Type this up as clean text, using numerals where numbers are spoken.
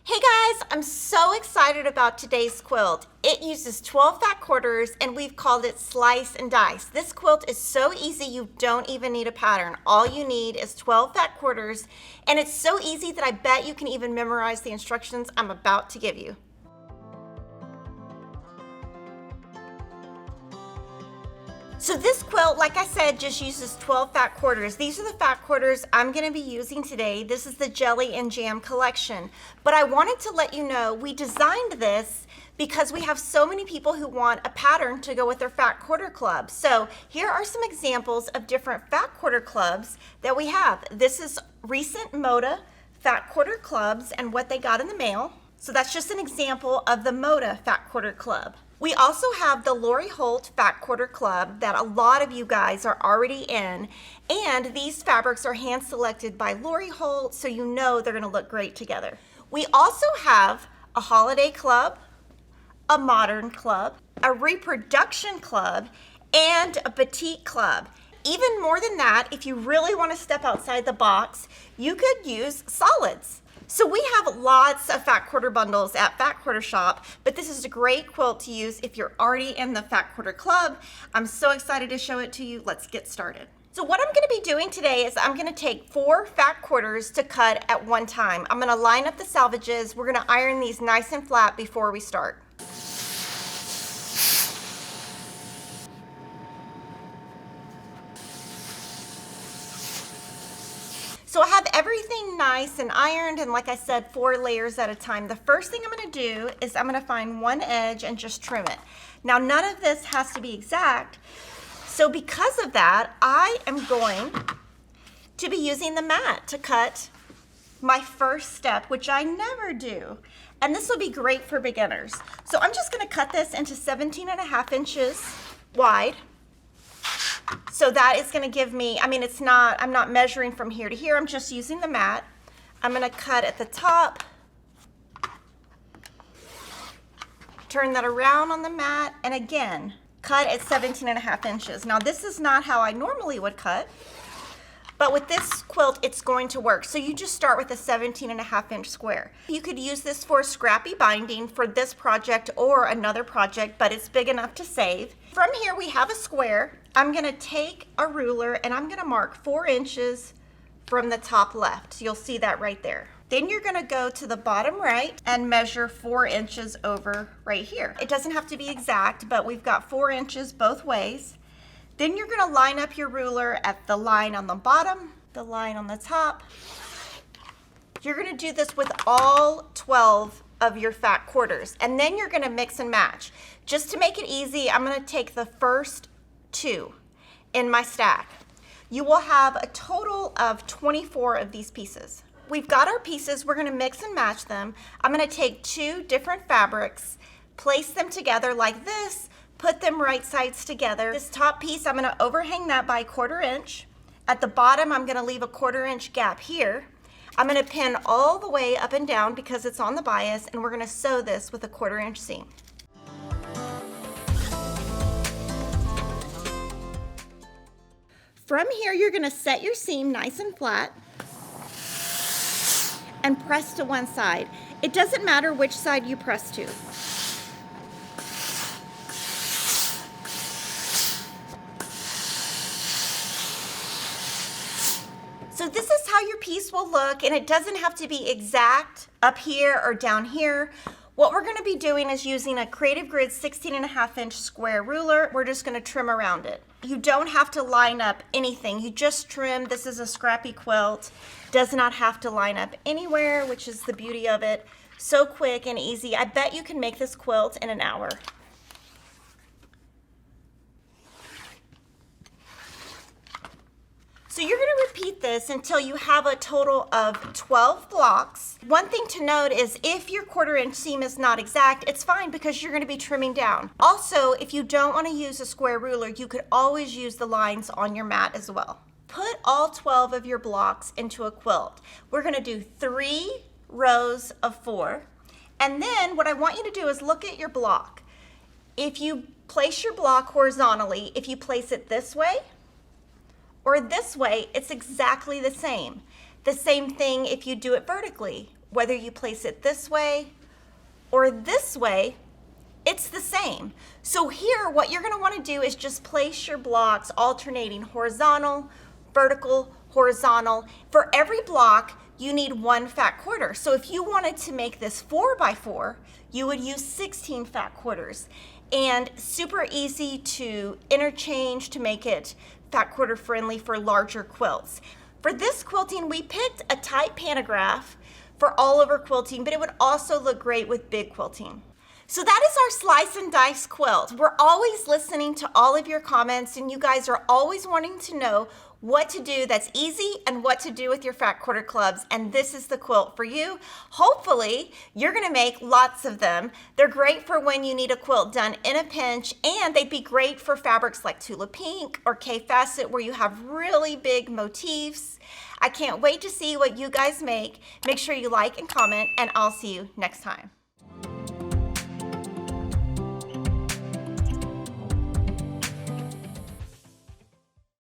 Hey guys, I'm so excited about today's quilt. It uses 12 fat quarters and we've called it Slice and Dice. This quilt is so easy you don't even need a pattern. All you need is 12 fat quarters, and it's so easy that I bet you can even memorize the instructions I'm about to give you. So this quilt, like I said, just uses 12 fat quarters. These are the fat quarters I'm going to be using today. This is the Jelly and Jam collection. But I wanted to let you know we designed this because we have so many people who want a pattern to go with their fat quarter club. So here are some examples of different fat quarter clubs that we have. This is recent Moda fat quarter clubs and what they got in the mail. So that's just an example of the Moda fat quarter club. We also have the Lori Holt Fat Quarter Club that a lot of you guys are already in, and these fabrics are hand selected by Lori Holt, so you know they're gonna look great together. We also have a holiday club, a modern club, a reproduction club, and a petite club. Even more than that, if you really wanna step outside the box, you could use solids. So we have lots of fat quarter bundles at Fat Quarter Shop, but this is a great quilt to use if you're already in the Fat Quarter Club. I'm so excited to show it to you. Let's get started. So what I'm gonna be doing today is I'm gonna take 4 fat quarters to cut at one time. I'm gonna line up the salvages. We're gonna iron these nice and flat before we start. So I have everything nice and ironed, and like I said, 4 layers at a time. The first thing I'm gonna do is I'm gonna find one edge and just trim it. Now none of this has to be exact, so because of that, I am going to be using the mat to cut my first step, which I never do. And this will be great for beginners. So I'm just gonna cut this into 17.5 inches wide. So that is going to give me, I'm not measuring from here to here, I'm just using the mat. I'm going to cut at the top, turn that around on the mat, and again, cut at 17.5 inches. Now this is not how I normally would cut, but with this quilt, it's going to work. So you just start with a 17.5 inch square. You could use this for scrappy binding for this project or another project, but it's big enough to save. From here, we have a square. I'm gonna take a ruler and I'm gonna mark 4 inches from the top left. You'll see that right there. Then you're gonna go to the bottom right and measure 4 inches over right here. It doesn't have to be exact, but we've got 4 inches both ways. Then you're gonna line up your ruler at the line on the bottom, the line on the top. You're gonna do this with all 12 of your fat quarters, and then you're gonna mix and match. Just to make it easy, I'm gonna take the first 2 in my stack. You will have a total of 24 of these pieces. We've got our pieces, we're gonna mix and match them. I'm gonna take 2 different fabrics, place them together like this, put them right sides together. This top piece, I'm gonna overhang that by 1/4 inch. At the bottom, I'm gonna leave a 1/4 inch gap here. I'm gonna pin all the way up and down because it's on the bias, and we're gonna sew this with a 1/4 inch seam. From here, you're gonna set your seam nice and flat and press to one side. It doesn't matter which side you press to. So this is how your piece will look, and it doesn't have to be exact up here or down here. What we're gonna be doing is using a Creative Grid 16.5 inch square ruler. We're just gonna trim around it. You don't have to line up anything. You just trim. This is a scrappy quilt. Does not have to line up anywhere, which is the beauty of it. So quick and easy. I bet you can make this quilt in an hour. So you're gonna repeat this until you have a total of 12 blocks. One thing to note is if your 1/4 inch seam is not exact, it's fine because you're gonna be trimming down. Also, if you don't wanna use a square ruler, you could always use the lines on your mat as well. Put all 12 of your blocks into a quilt. We're gonna do 3 rows of 4. And then what I want you to do is look at your block. If you place your block horizontally, if you place it this way, or this way, it's exactly the same. The same thing if you do it vertically whether you place it this way or this way, it's the same. So here, what you're gonna wanna do is just place your blocks alternating horizontal, vertical, horizontal. For every block, you need 1 fat quarter. So if you wanted to make this 4x4, you would use 16 fat quarters. And super easy to interchange to make it fat quarter friendly for larger quilts. For this quilting, we picked a tight pantograph for all over quilting, but it would also look great with big quilting. So that is our slice and dice quilt. We're always listening to all of your comments, and you guys are always wanting to know what to do that's easy and what to do with your fat quarter clubs, and this is the quilt for you. Hopefully, you're gonna make lots of them. They're great for when you need a quilt done in a pinch, and they'd be great for fabrics like Tula Pink or K-Facet where you have really big motifs. I can't wait to see what you guys make. Make sure you like and comment, and I'll see you next time.